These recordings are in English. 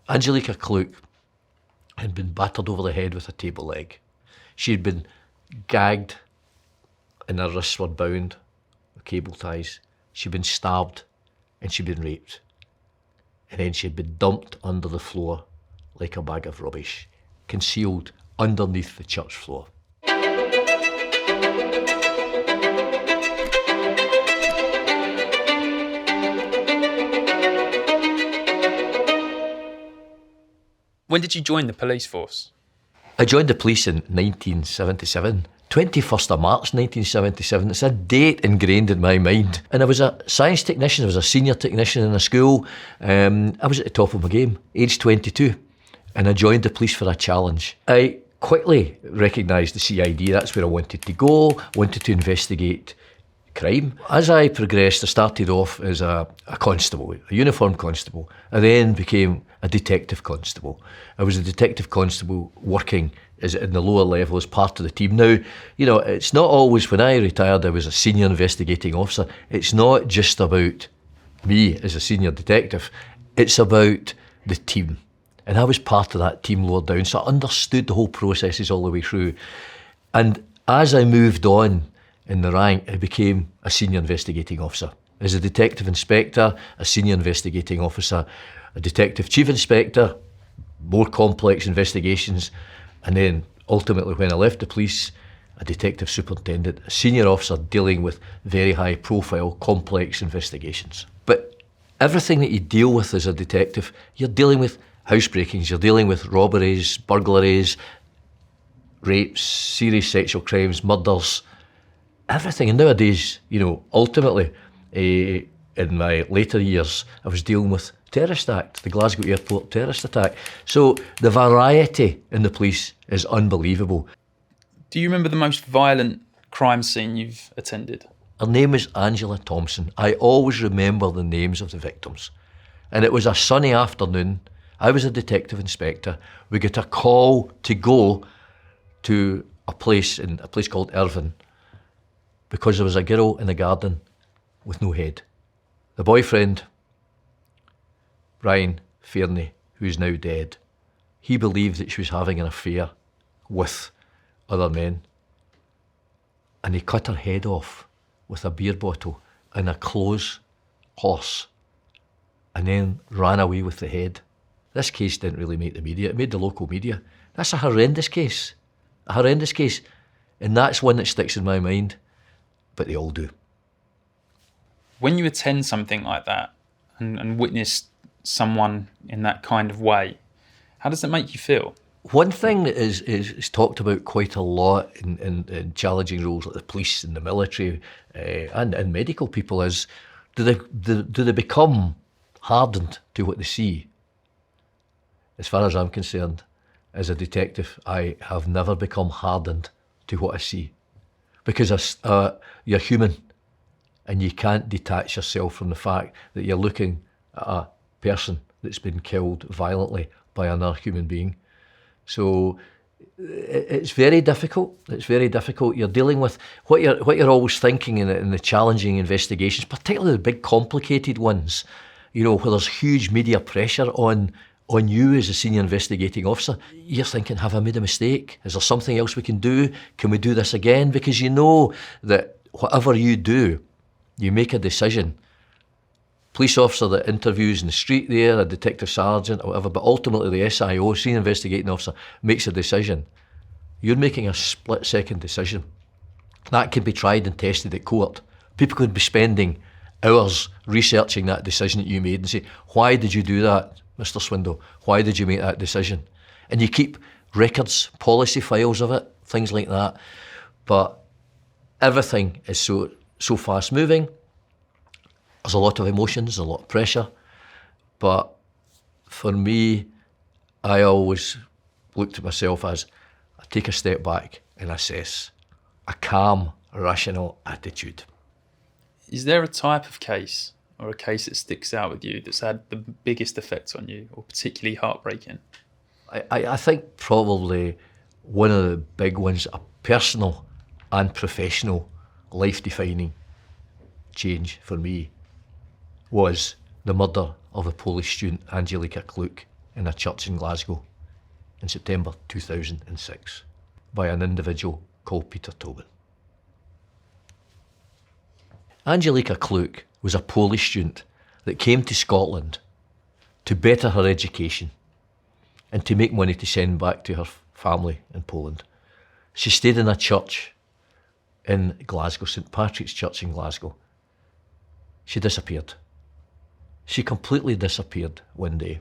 Angelica Kluke had been battered over the head with a table leg. She had been gagged and her wrists were bound with cable ties. She'd been stabbed and she'd been raped. And then she'd been dumped under the floor like a bag of rubbish, concealed underneath the church floor. When did you join the police force? I joined the police in 1977, 21st of March 1977. It's a date ingrained in my mind. And I was a science technician, I was a senior technician in a school. I was at the top of my game, age 22, and I joined the police for a challenge. I quickly recognised the CID, that's where I wanted to go, wanted to investigate crime. As I progressed, I started off as a constable, a uniformed constable. I then became a detective constable. I was a detective constable working in the lower level as part of the team. Now, it's not always, when I retired, I was a senior investigating officer. It's not just about me as a senior detective. It's about the team. And I was part of that team lower down, so I understood the whole processes all the way through. And as I moved on in the rank, I became a senior investigating officer. As a detective inspector, a senior investigating officer, a detective chief inspector, more complex investigations, and then ultimately when I left the police, a detective superintendent, a senior officer dealing with very high profile, complex investigations. But everything that you deal with as a detective, you're dealing with housebreakings, you're dealing with robberies, burglaries, rapes, serious sexual crimes, murders, everything. And nowadays, ultimately, in my later years, I was dealing with terrorist act, the Glasgow airport terrorist attack. So the variety in the police is unbelievable. Do you remember the most violent crime scene you've attended? Her name was Angela Thompson. I always remember the names of the victims. And it was a sunny afternoon. I was a detective inspector. We got a call to go to a place called Irvine, because there was a girl in the garden with no head. The boyfriend, Brian Fairney, who's now dead, he believed that she was having an affair with other men, and he cut her head off with a beer bottle and a clothes horse, and then ran away with the head. This case didn't really make the media. It made the local media. That's a horrendous case. And that's one that sticks in my mind, but they all do. When you attend something like that and witness someone in that kind of way, how does it make you feel? One thing that is talked about quite a lot in challenging roles like the police and the military and medical people is, do they become hardened to what they see? As far as I'm concerned, as a detective, I have never become hardened to what I see. Because you're human and you can't detach yourself from the fact that you're looking at a person that's been killed violently by another human being. So it's very difficult. It's very difficult. You're dealing with what you're always thinking in the challenging investigations, particularly the big complicated ones, where there's huge media pressure on you as a senior investigating officer. You're thinking, have I made a mistake? Is there something else we can do? Can we do this again? Because you know that whatever you do, you make a decision. Police officer that interviews in the street there, a detective sergeant or whatever, but ultimately the SIO, senior investigating officer, makes a decision. You're making a split-second decision. That can be tried and tested at court. People could be spending hours researching that decision that you made and say, why did you do that, Mr. Swindle? Why did you make that decision? And you keep records, policy files of it, things like that. But everything is so fast moving. There's a lot of emotions, a lot of pressure. But for me, I always looked at myself as I take a step back and assess. A calm, rational attitude. Is there a type of case or a case that sticks out with you that's had the biggest effect on you or particularly heartbreaking? I think probably one of the big ones, a personal and professional life-defining change for me, was the murder of a Polish student, Angelica Kluke, in a church in Glasgow in September 2006 by an individual called Peter Tobin. Angelika Kluk was a Polish student that came to Scotland to better her education and to make money to send back to her family in Poland. She stayed in a church in Glasgow, St Patrick's Church in Glasgow. She disappeared. She completely disappeared one day.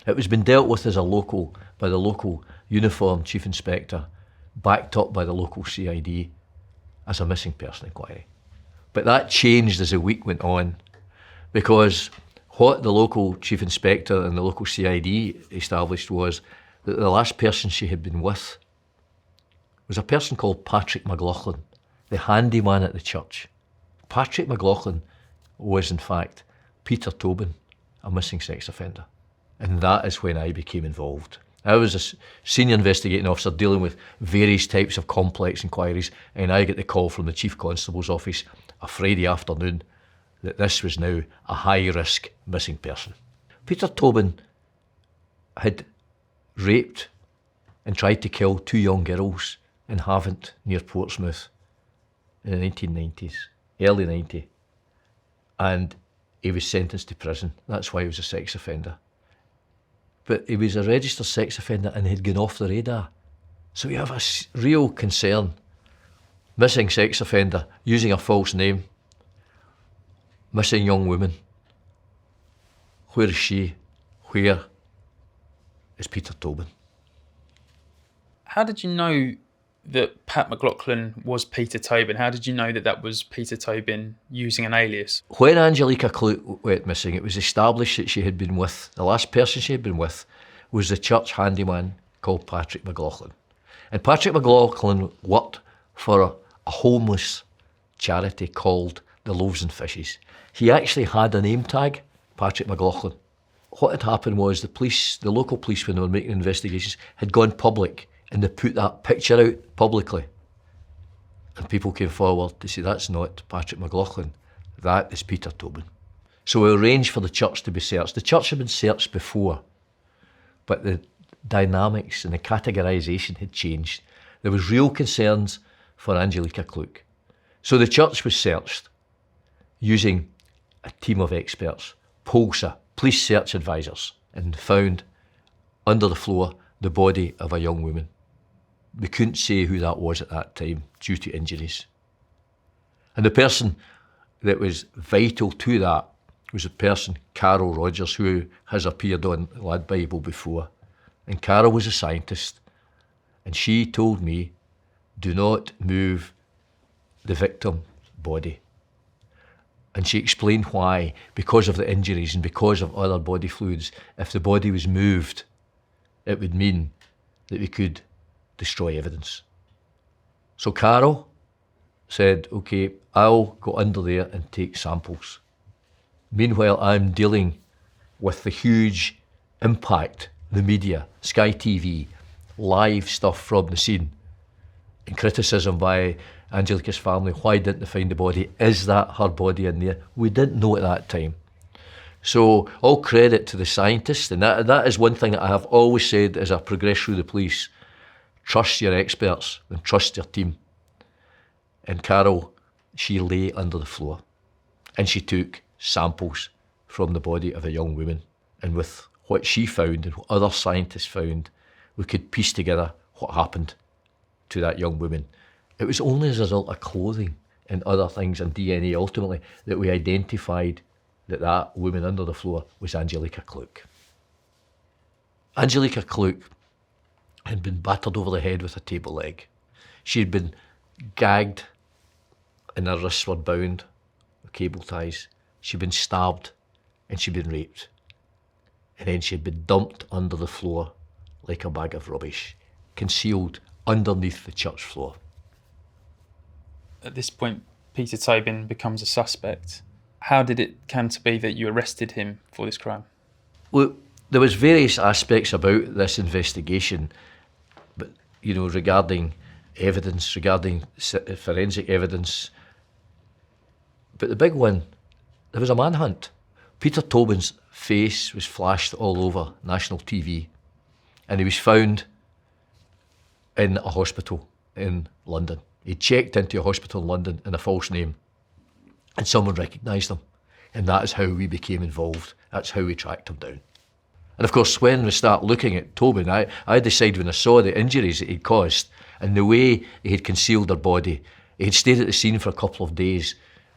It was been dealt with by the local uniformed chief inspector, backed up by the local CID as a missing person inquiry. But that changed as the week went on, because what the local chief inspector and the local CID established was that the last person she had been with was a person called Patrick McLaughlin, the handyman at the church. Patrick McLaughlin was in fact Peter Tobin, a missing sex offender. And that is when I became involved. I was a senior investigating officer dealing with various types of complex inquiries, and I get the call from the Chief Constable's office a Friday afternoon that this was now a high-risk missing person. Peter Tobin had raped and tried to kill 2 young girls in Havant near Portsmouth in the 1990s, early 90s, and he was sentenced to prison. That's why he was a sex offender. But he was a registered sex offender and had gone off the radar. So we have a real concern. Missing sex offender, using a false name, missing young woman. Where is she? Where is Peter Tobin? How did you know that Pat McLaughlin was Peter Tobin? How did you know that that was Peter Tobin using an alias? When Angelika Kluk went missing, it was established that she had been with, the last person she had been with was the church handyman called Patrick McLaughlin. And Patrick McLaughlin worked for a homeless charity called the Loaves and Fishes. He actually had a name tag, Patrick McLaughlin. What had happened was the local police, when they were making investigations, had gone public and they put that picture out publicly. And people came forward to say, that's not Patrick McLaughlin, that is Peter Tobin. So we arranged for the church to be searched. The church had been searched before, but the dynamics and the categorisation had changed. There was real concerns for Angelika Kluk. So the church was searched using a team of experts, POLSA, police search advisors, and found under the floor the body of a young woman. We couldn't say who that was at that time due to injuries. And the person that was vital to that was a person, Carol Rogers, who has appeared on LADbible before. And Carol was a scientist, and she told me, do not move the victim's body. And she explained why, because of the injuries and because of other body fluids, if the body was moved, it would mean that we could destroy evidence. So Carol said, okay, I'll go under there and take samples. Meanwhile, I'm dealing with the huge impact, the media, Sky TV, live stuff from the scene, and criticism by Angelika's family. Why didn't they find the body? Is that her body in there? We didn't know at that time. So all credit to the scientists, and that is one thing that I have always said as I progress through the police. Trust your experts and trust your team. And Carol, she lay under the floor and she took samples from the body of a young woman. And with what she found and what other scientists found, we could piece together what happened to that young woman. It was only as a result of clothing and other things and DNA ultimately that we identified that that woman under the floor was Angelika Kluk. Angelika Kluk had been battered over the head with a table leg. She had been gagged and her wrists were bound with cable ties. She'd been stabbed and she'd been raped. And then she'd been dumped under the floor like a bag of rubbish, concealed underneath the church floor. At this point, Peter Tobin becomes a suspect. How did it come to be that you arrested him for this crime? Well, there was various aspects about this investigation, but regarding evidence, regarding forensic evidence. But the big one, there was a manhunt. Peter Tobin's face was flashed all over national TV, and he was found in a hospital in London. He checked into a hospital in London in a false name, and someone recognised him. And that is how we became involved. That's how we tracked him down. And of course, when we start looking at Tobin, I decided when I saw the injuries that he'd caused and the way he had concealed her body, he had stayed at the scene for a couple of days,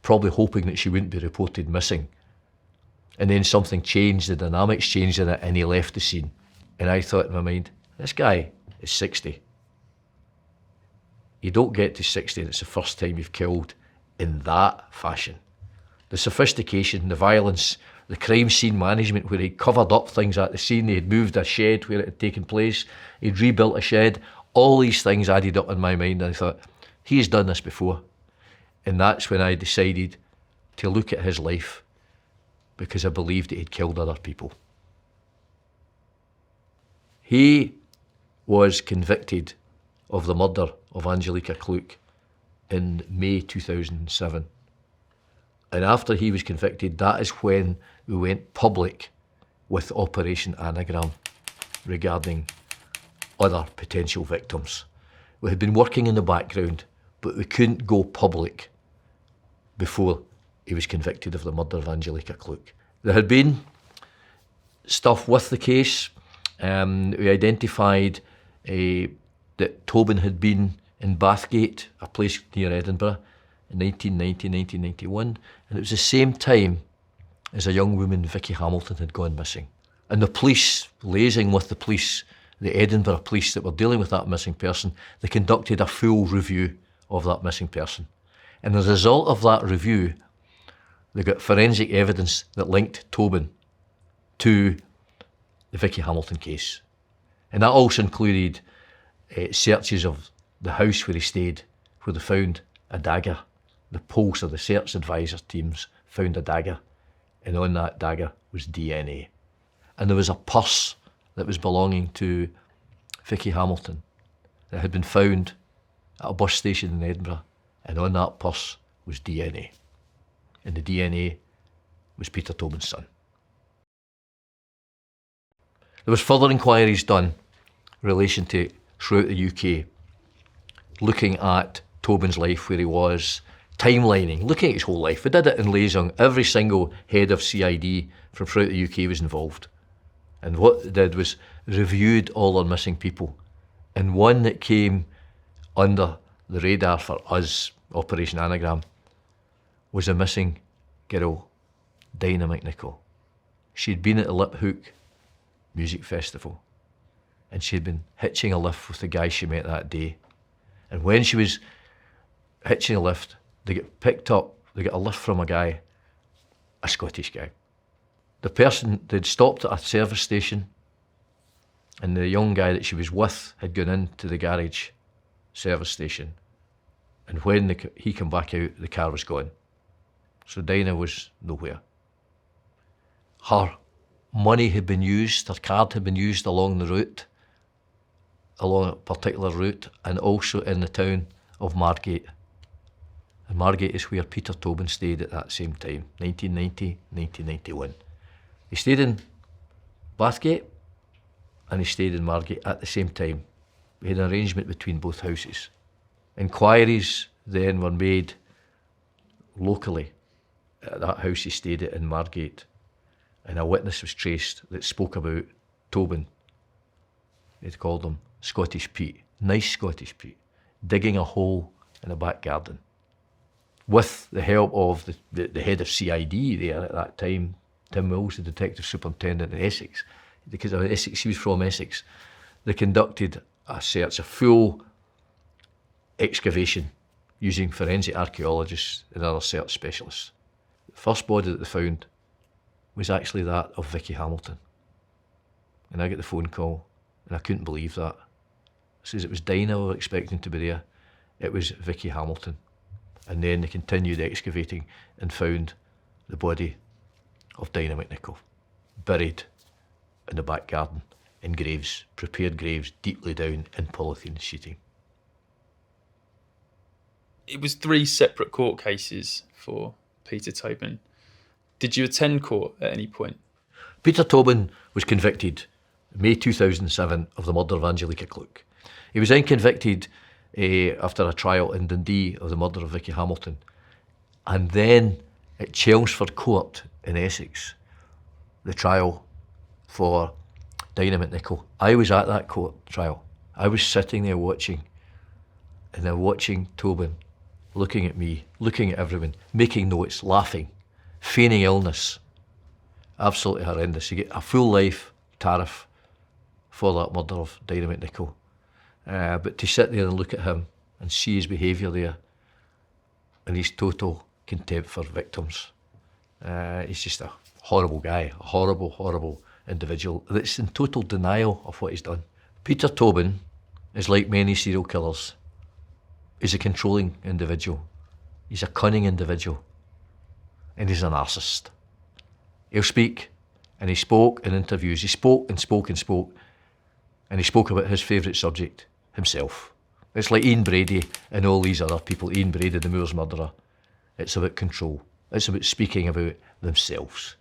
probably hoping that she wouldn't be reported missing. And then something changed, the dynamics changed in it, and he left the scene. And I thought in my mind, this guy is 60. You don't get to 60 and it's the first time you've killed in that fashion. The sophistication, the violence, the crime scene management where he'd covered up things at the scene, he'd moved a shed where it had taken place, he'd rebuilt a shed, all these things added up in my mind, and I thought, he's done this before. And that's when I decided to look at his life, because I believed that he'd killed other people. He was convicted of the murder of Angelica Kluck in May 2007. And after he was convicted, that is when we went public with Operation Anagram regarding other potential victims. We had been working in the background, but we couldn't go public before he was convicted of the murder of Angelica Kluck. There had been stuff with the case. We identified that Tobin had been in Bathgate, a place near Edinburgh, in 1990-1991, and it was the same time as a young woman, Vicky Hamilton, had gone missing. And the police, liaising with the police, the Edinburgh police that were dealing with that missing person, they conducted a full review of that missing person. And as a result of that review, they got forensic evidence that linked Tobin to the Vicky Hamilton case. And that also included searches of the house where he stayed, where they found a dagger. The Pulse or the search advisor teams found a dagger, and on that dagger was DNA. And there was a purse that was belonging to Vicky Hamilton that had been found at a bus station in Edinburgh, and on that purse was DNA. And the DNA was Peter Tobin's son. There was further inquiries done in relation to throughout the UK, looking at Tobin's life, where he was, timelining, looking at his whole life. We did it in liaison. Every single head of CID from throughout the UK was involved. And what they did was reviewed all our missing people. And one that came under the radar for us, Operation Anagram, was a missing girl, Dinah McNichol. She'd been at the Lip Hook Music Festival, and she'd been hitching a lift with the guy she met that day. And when she was hitching a lift, they get picked up, they get a lift from a guy, a Scottish guy. The person, they'd stopped at a service station, and the young guy that she was with had gone into the garage service station. And when he came back out, the car was gone. So Dinah was nowhere. Her money had been used, her card had been used along the route, along a particular route, and also in the town of Margate. And Margate is where Peter Tobin stayed at that same time, 1990, 1991. He stayed in Bathgate and he stayed in Margate at the same time. We had an arrangement between both houses. Inquiries then were made locally at that house he stayed at in Margate, and a witness was traced that spoke about Tobin. They'd called him Scottish Pete, nice Scottish Pete, digging a hole in a back garden. With the help of the head of CID there at that time, Tim Mills, the Detective Superintendent in Essex, because of Essex, he was from Essex, they conducted a search, a full excavation using forensic archaeologists and other search specialists. The first body that they found was actually that of Vicky Hamilton. And I got the phone call, and I couldn't believe that. I says it was Dinah we were expecting to be there. It was Vicky Hamilton. And then they continued excavating and found the body of Dinah McNichol, buried in the back garden in graves, prepared graves deeply down in polythene sheeting. It was 3 separate court cases for Peter Tobin. Did you attend court at any point? Peter Tobin was convicted in May 2007 of the murder of Angelica Kluck. He was then convicted after a trial in Dundee of the murder of Vicky Hamilton. And then at Chelmsford Court in Essex, the trial for Dynamite Nickel. I was at that court trial. I was sitting there watching, and then watching Tobin, looking at me, looking at everyone, making notes, laughing, feigning illness. Absolutely horrendous. You get a full life tariff for that murder of Dynamite Nickel. But to sit there and look at him and see his behaviour there and his total contempt for victims. He's just a horrible guy, a horrible, horrible individual that's in total denial of what he's done. Peter Tobin is like many serial killers. He's a controlling individual. He's a cunning individual. And he's a narcissist. He'll speak, and he spoke in interviews. He spoke and spoke and spoke. And he spoke about his favourite subject, himself. It's like Ian Brady and all these other people. Ian Brady, the Moors murderer. It's about control. It's about speaking about themselves.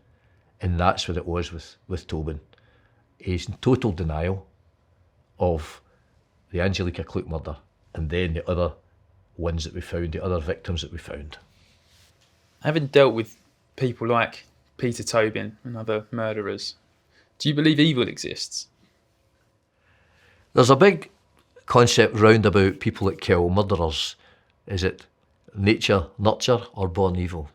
And that's what it was with Tobin. He's in total denial of the Angelica Kluck murder and then the other ones that we found, the other victims that we found. Having dealt with people like Peter Tobin and other murderers, do you believe evil exists? There's a big concept round about people that kill, murderers. Is it nature, nurture, or born evil?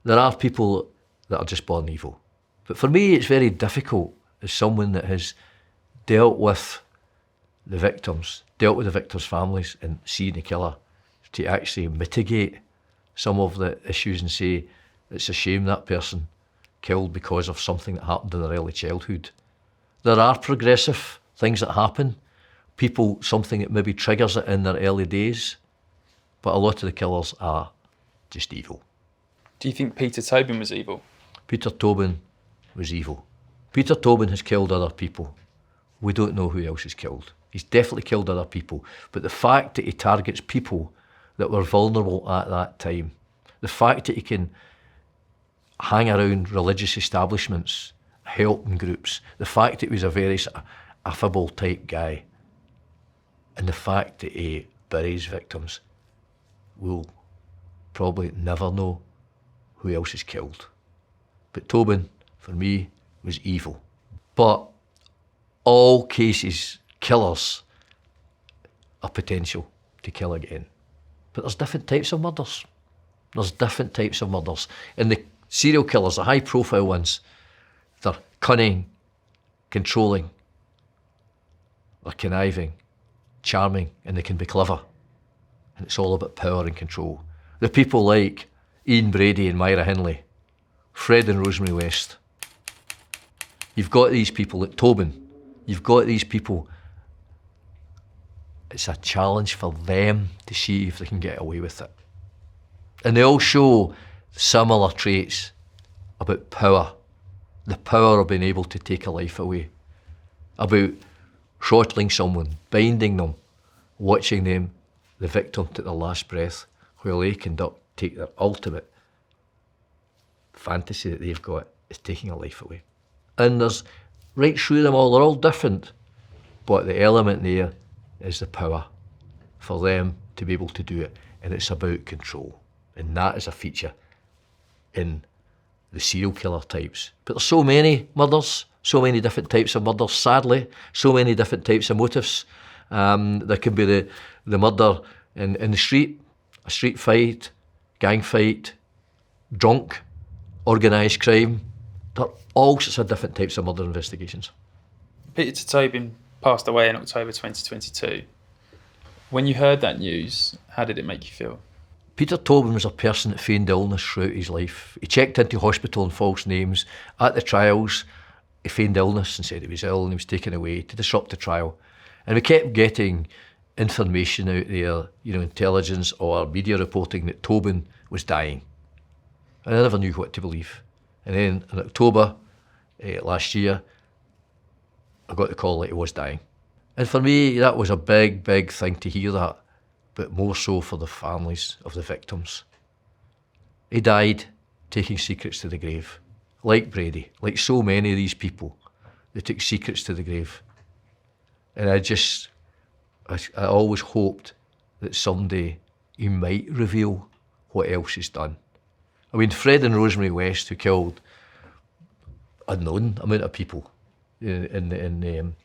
There are people that are just born evil. But for me, it's very difficult as someone that has dealt with the victims, dealt with the victims' families and seen the killer, to actually mitigate some of the issues and say it's a shame that person killed because of something that happened in their early childhood. There are progressive things that happen, people, something that maybe triggers it in their early days, but a lot of the killers are just evil. Do you think Peter Tobin was evil? Peter Tobin was evil. Peter Tobin has killed other people. We don't know who else he's killed. He's definitely killed other people. But the fact that he targets people that were vulnerable at that time, the fact that he can hang around religious establishments, helping groups, the fact that he was a very affable type guy, and the fact that he buries victims, we'll probably never know who else is killed. But Tobin, for me, was evil. But all cases, killers are potential to kill again. But there's different types of murders. There's different types of murders. And the serial killers, the high profile ones, they're cunning, controlling, they're conniving, charming, and they can be clever. And it's all about power and control. The people like Ian Brady and Myra Hindley, Fred and Rosemary West. You've got these people at Tobin. You've got these people. It's a challenge for them to see if they can get away with it. And they all show similar traits about power. The power of being able to take a life away. About throttling someone, binding them, watching them, the victim, to their last breath, while they take their ultimate fantasy that they've got is taking a life away. And there's, right through them all, they're all different, but the element there is the power for them to be able to do it, and it's about control. And that is a feature in the serial killer types. But there's so many murders, so many different types of murders, sadly, so many different types of motives. There can be the murder in the street, a street fight, gang fight, drunk, organised crime. There are all sorts of different types of murder investigations. Peter Tobin passed away in October 2022. When you heard that news, how did it make you feel? Peter Tobin was a person that feigned illness throughout his life. He checked into hospital on false names. At the trials, he feigned illness and said he was ill and he was taken away to disrupt the trial. And we kept getting information out there, intelligence or media reporting that Tobin was dying. And I never knew what to believe. And then in October last year, I got the call that he was dying. And for me, that was a big, big thing to hear that, but more so for the families of the victims. He died taking secrets to the grave. Like Brady, like so many of these people, they took secrets to the grave. And I always hoped that someday he might reveal what else he's done. I mean, Fred and Rosemary West, who killed unknown amount of people in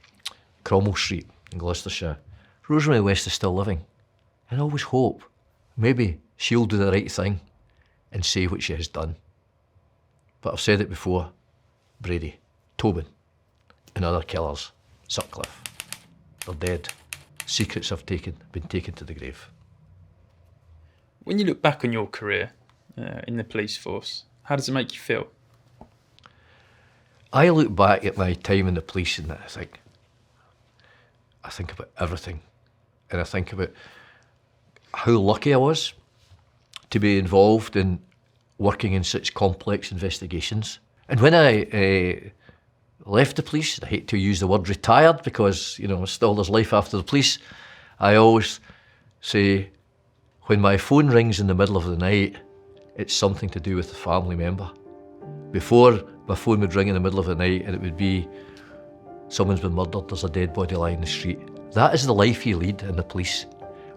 Cromwell Street in Gloucestershire. Rosemary West is still living. And I always hope maybe she'll do the right thing and say what she has done. But I've said it before, Brady, Tobin, and other killers, Sutcliffe, they're dead. Secrets have been taken to the grave. When you look back on your career in the police force, how does it make you feel? I look back at my time in the police and I think about everything. And I think about how lucky I was to be involved in working in such complex investigations. And when I left the police, I hate to use the word retired because, still there's life after the police, I always say, when my phone rings in the middle of the night, it's something to do with the family member. Before, my phone would ring in the middle of the night and it would be, someone's been murdered, there's a dead body lying in the street. That is the life you lead in the police.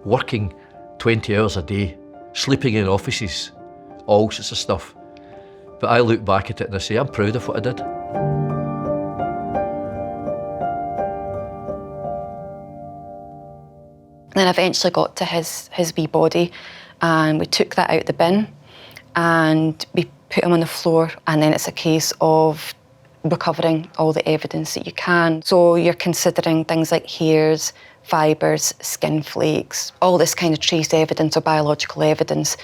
Working 20 hours a day, sleeping in offices, all sorts of stuff. But I look back at it and I say, I'm proud of what I did. Then eventually got to his wee body and we took that out the bin and we put him on the floor, and then it's a case of recovering all the evidence that you can. So you're considering things like hairs, fibres, skin flakes, all this kind of trace evidence or biological evidence.